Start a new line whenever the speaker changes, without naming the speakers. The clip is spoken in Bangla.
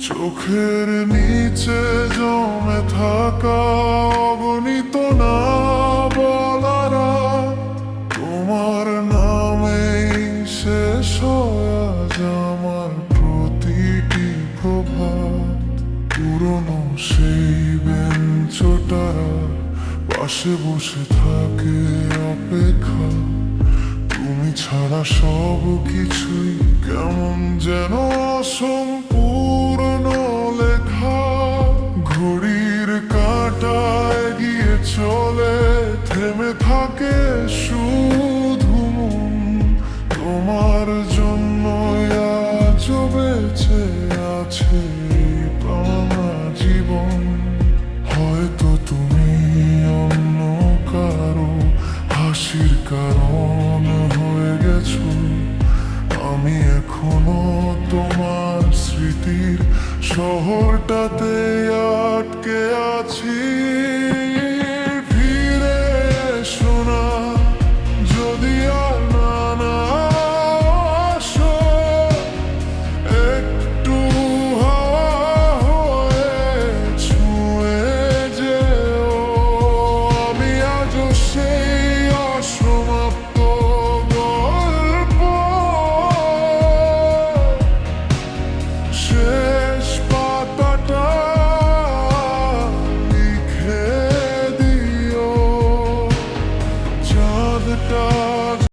চোখের নিচে জমে থাকা অগণিত না বলা রাত, তোমার নামেই শেষ হয় আজ আমার প্রতিটি প্রভাত। পুরনো সেই বেঞ্চটারা পাশে বসে থাকে অপেক্ষা, তুমি ছাড়া সব কিছুই কেমন যেন অসম্পূর্ণ লেখা। ঘড়ির কাঁটা এগিয়ে চলে, থেমে থাকে শুধু মন। তোমার জন্য আজ বেঁচে আছে পাওনা জীবন। হয়তো তুমি অন্য কারো হাসির কারণ হয়ে গেছো, আমি এখনো তোমার স্মৃতির শহরটাতে